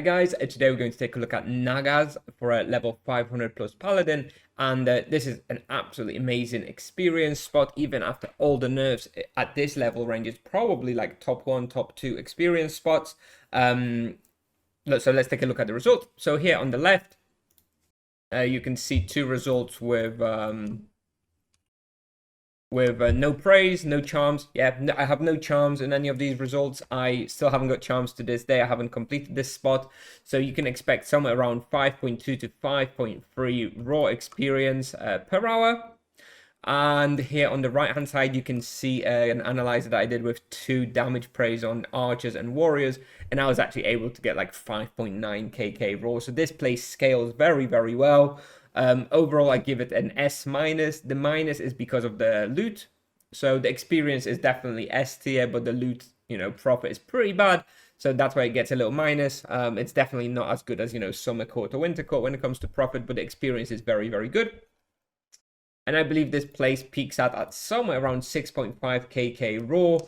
Hi guys, today we're going to take a look at Nagas for a level 500 plus Paladin, and this is an absolutely amazing experience spot. Even after all the nerfs at this level range, it's probably like top 1, top 2 experience spots. So let's take a look at the results. So here on the left, you can see two results with no praise, no charms. Yeah, no, I have no charms in any of these results. I still haven't got charms to this day. I haven't completed this spot. So you can expect somewhere around 5.2 to 5.3 raw experience per hour. And here on the right hand side, you can see an analyzer that I did with 2 damage praise on archers and warriors. And I was actually able to get like 5.9 kk raw. So this place scales very, very well. Overall, I give it an S minus. The minus is because of the loot. So the experience is definitely S tier, but the loot, profit is pretty bad. So that's why it gets a little minus. It's definitely not as good as, summer court or winter court when it comes to profit, but the experience is very, very good. And I believe this place peaks out at somewhere around 6.5 kk raw.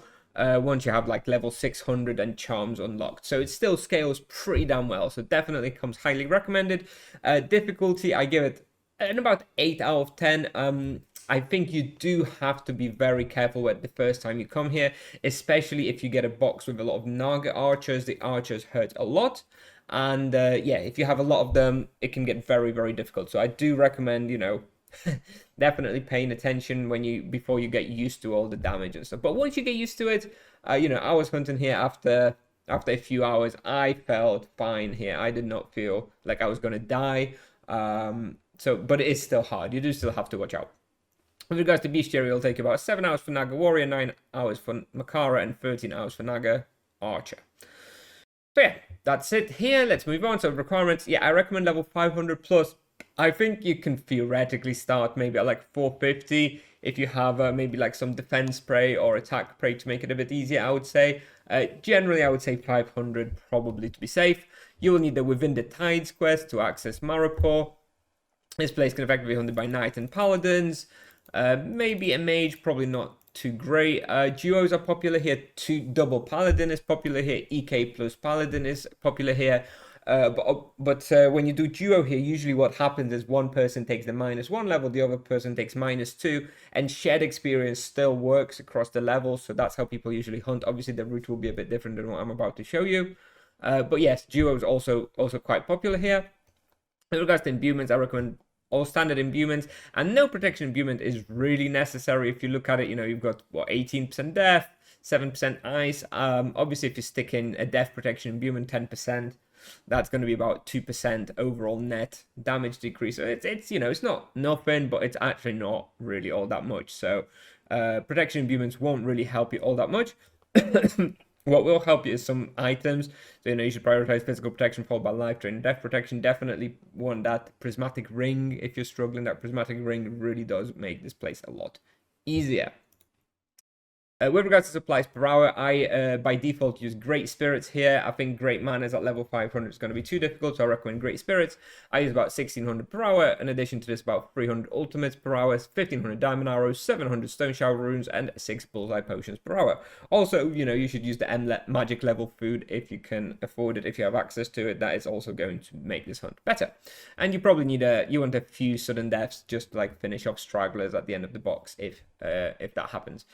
Once you have like level 600 and charms unlocked. So it still scales pretty damn well. So definitely comes highly recommended. Difficulty, I give it an about 8 out of 10. I think you do have to be very careful with the first time you come here, especially if you get a box with a lot of Naga archers. The archers hurt a lot. And yeah, if you have a lot of them, it can get very, very difficult. So I do recommend, definitely paying attention before you get used to all the damage and stuff. But once you get used to it, I was hunting here after a few hours. I felt fine here. I did not feel like I was gonna die. But it is still hard. You do still have to watch out. With regards to bestiary, it'll take about 7 hours for Naga warrior, 9 hours for Makara, and 13 hours for Naga archer. So yeah, that's it here. Let's move on. So requirements. Yeah, I recommend level 500 plus. I think you can theoretically start maybe at like 450 if you have maybe like some defense spray or attack spray to make it a bit easier, I would say. Generally, I would say 500 probably to be safe. You will need the Within the Tides quest to access Marapur. This place can effectively be hunted by Knight and Paladins. Maybe a mage, probably not too great. Duos are popular here. Double Paladin is popular here. EK plus Paladin is popular here. But when you do duo here, usually what happens is one person takes the -1 level, the other person takes -2, and shared experience still works across the levels. So that's how people usually hunt. Obviously, the route will be a bit different than what I'm about to show you. But yes, duo is also quite popular here. In regards to imbuements, I recommend all standard imbuements, and no protection imbuement is really necessary. If you look at it, you've got 18% death, 7% ice. Obviously, if you stick in a death protection imbuement, 10%. That's going to be about 2% overall net damage decrease. So it's not nothing, but it's actually not really all that much. So protection imbuements won't really help you all that much. What will help you is some items. So you should prioritize physical protection followed by life drain and death protection. Definitely want that prismatic ring if you're struggling. That prismatic ring really does make this place a lot easier. With regards to supplies per hour, I by default use Great Spirits here. I think Great Manners at level 500 is going to be too difficult, so I recommend Great Spirits. I use about 1600 per hour. In addition to this, about 300 ultimates per hour, 1500 diamond arrows, 700 stone shower runes, and 6 bullseye potions per hour. Also, you should use the magic level food if you can afford it, if you have access to it. That is also going to make this hunt better. And you probably you want a few sudden deaths just to like finish off stragglers at the end of the box if that happens.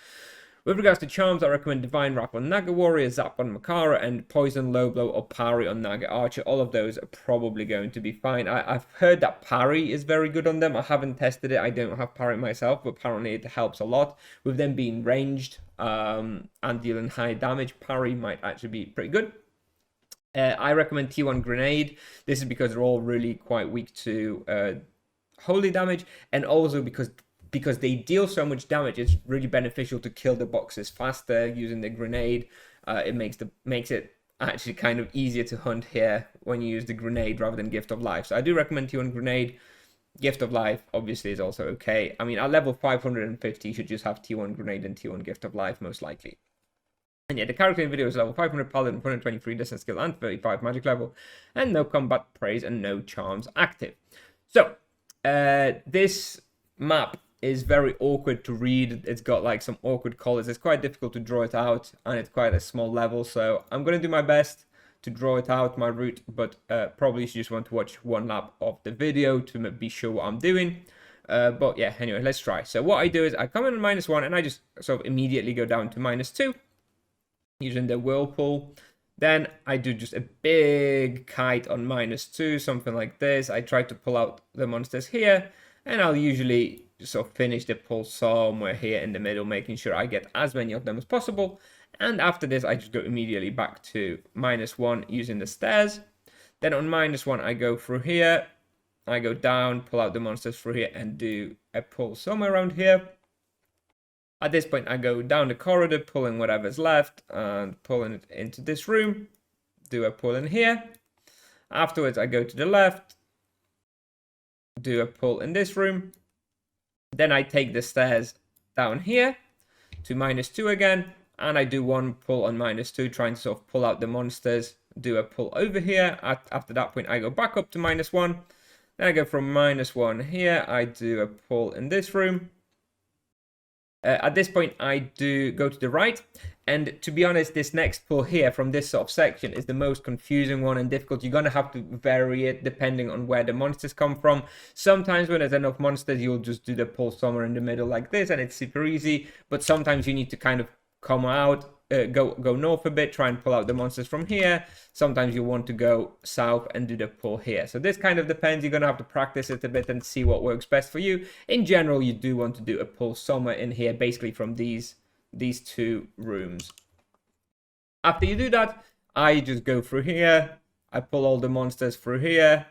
With regards to charms, I recommend Divine Wrap on Naga Warrior, Zap on Makara, and Poison, Low Blow, or Parry on Naga Archer. All of those are probably going to be fine. I've heard that Parry is very good on them. I haven't tested it. I don't have Parry myself, but apparently it helps a lot. With them being ranged and dealing high damage, Parry might actually be pretty good. I recommend T1 Grenade. This is because they're all really quite weak to holy damage, and also because they deal so much damage, it's really beneficial to kill the boxes faster using the grenade. It makes it actually kind of easier to hunt here when you use the grenade rather than Gift of Life. So I do recommend T1 Grenade. Gift of Life obviously is also okay. I mean, at level 550, you should just have T1 Grenade and T1 Gift of Life most likely. And yeah, the character in the video is level 500 Paladin, 123 distance skill, and 35 magic level, and no combat praise and no charms active. So this map is very awkward to read. It's got like some awkward colors. It's quite difficult to draw it out, and it's quite a small level. So I'm going to do my best to draw it out, my route, but probably you just want to watch one lap of the video to be sure what I'm doing. But yeah, anyway, let's try. So what I do is I come in on -1 and I just sort of immediately go down to -2 using the whirlpool. Then I do just a big kite on -2, something like this. I try to pull out the monsters here, and I'll usually sort of finish the pull somewhere here in the middle, making sure I get as many of them as possible. And after this, I just go immediately back to -1 using the stairs. Then on -1, I go through here. I go down, pull out the monsters through here, and do a pull somewhere around here. At this point, I go down the corridor, pulling whatever's left, and pulling it into this room. Do a pull in here. Afterwards, I go to the left. Do a pull in this room. Then I take the stairs down here to -2 again. And I do one pull on -2, trying to sort of pull out the monsters. Do a pull over here. After that point, I go back up to -1. Then I go from -1 here. I do a pull in this room. At this point, I do go to the right. And to be honest, this next pull here from this sort of section is the most confusing one and difficult. You're going to have to vary it depending on where the monsters come from. Sometimes when there's enough monsters, you'll just do the pull somewhere in the middle like this, and it's super easy. But sometimes you need to kind of come out, go north a bit, try and pull out the monsters from here. Sometimes you want to go south and do the pull here. So this kind of depends. You're going to have to practice it a bit and see what works best for you. In general, you do want to do a pull somewhere in here, basically from these two rooms. After you do that, I just go through here. I pull all the monsters through here,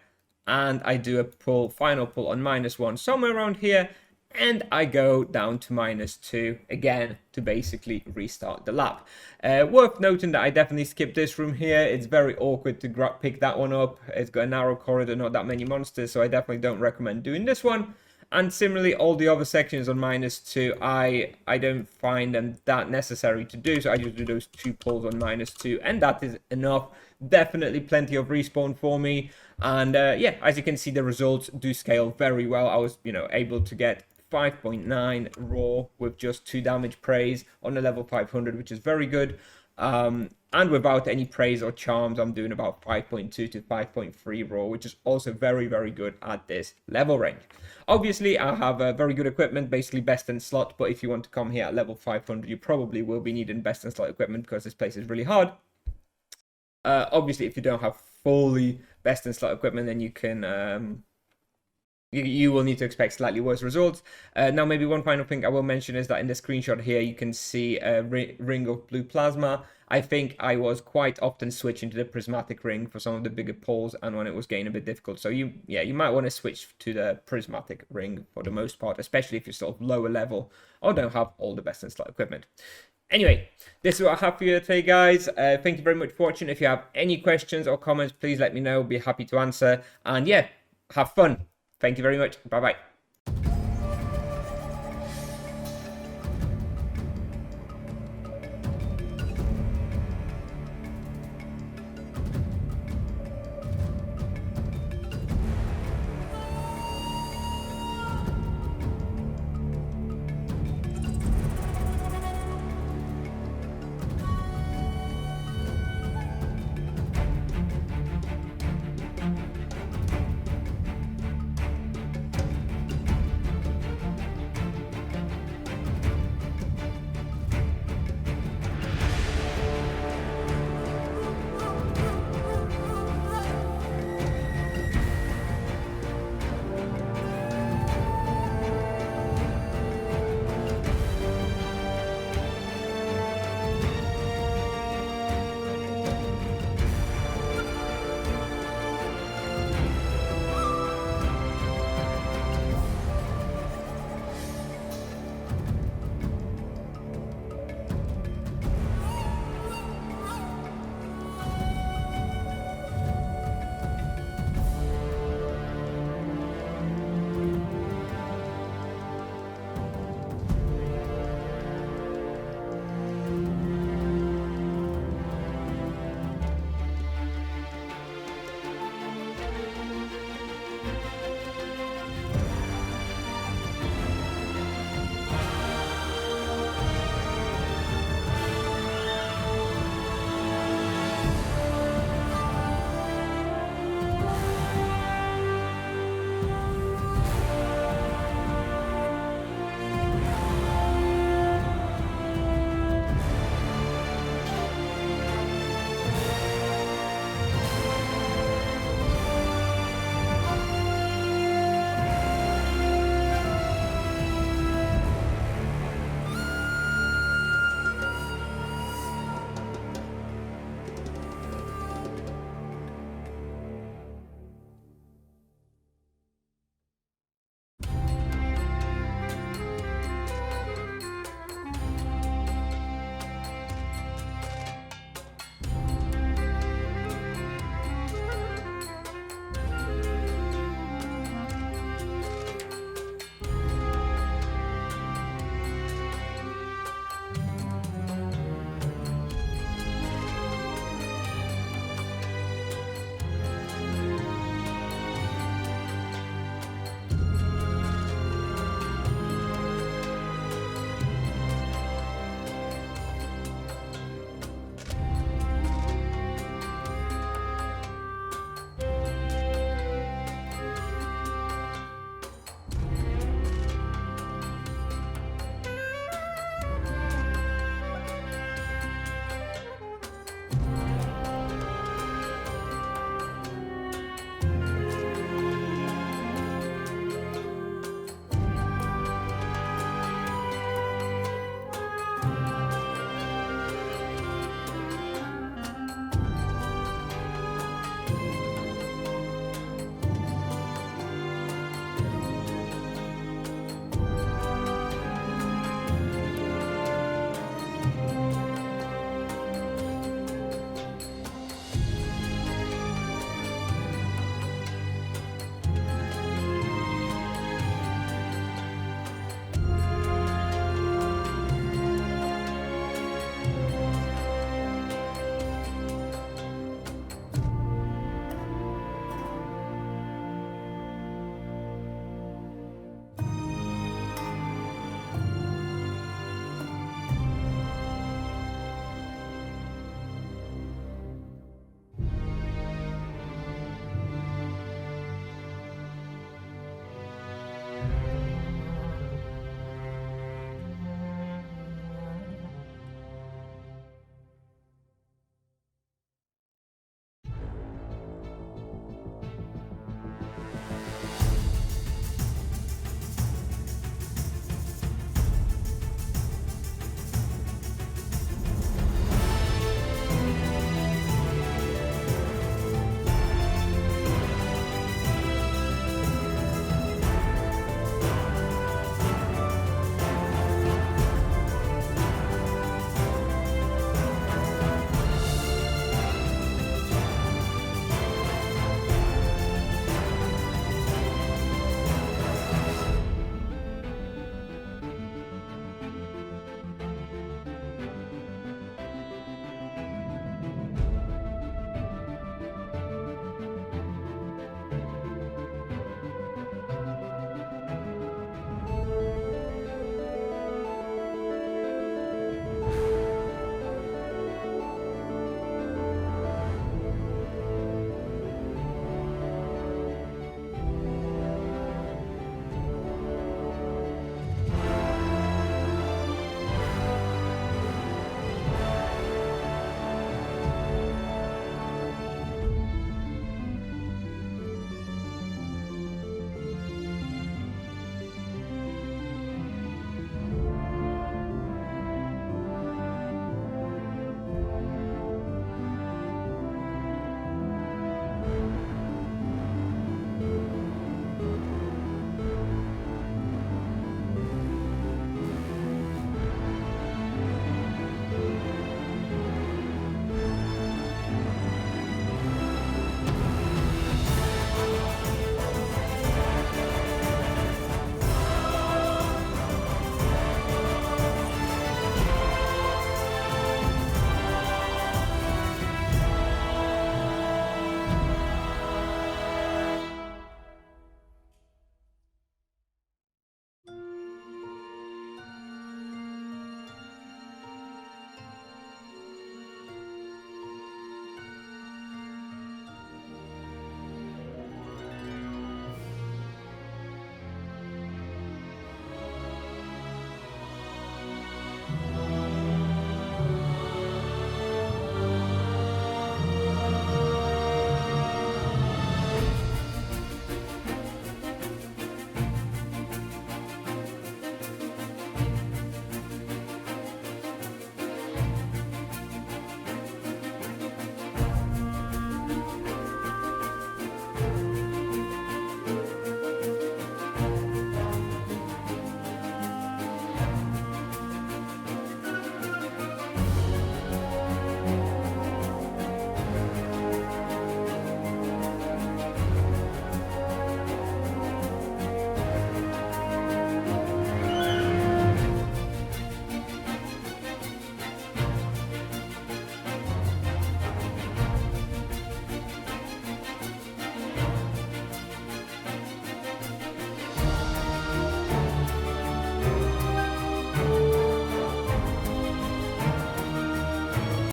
and I do a final pull on -1 somewhere around here. And I go down to -2 again to basically restart the lap. Worth noting that I definitely skipped this room here. It's very awkward to pick that one up. It's got a narrow corridor, not that many monsters, so I definitely don't recommend doing this one. And similarly, all the other sections on -2, I don't find them that necessary to do, so I just do those 2 pulls on -2, and that is enough. Definitely plenty of respawn for me. And yeah, as you can see, the results do scale very well. I was, able to get 5.9 raw with just 2 damage praise on a level 500, which is very good. And without any praise or charms, I'm doing about 5.2 to 5.3 raw, which is also very, very good at this level range. Obviously, I have very good equipment, basically best in slot, but if you want to come here at level 500, you probably will be needing best in slot equipment because this place is really hard. Obviously, if you don't have fully best in slot equipment, then you can... You will need to expect slightly worse results. Now, maybe one final thing I will mention is that in the screenshot here, you can see a ring of blue plasma. I think I was quite often switching to the prismatic ring for some of the bigger pulls and when it was getting a bit difficult. So you might want to switch to the prismatic ring for the most part, especially if you're sort of lower level or don't have all the best in slot equipment. Anyway, this is what I have for you today, guys. Thank you very much for watching. If you have any questions or comments, please let me know. I'll be happy to answer. And yeah, have fun. Thank you very much. Bye-bye.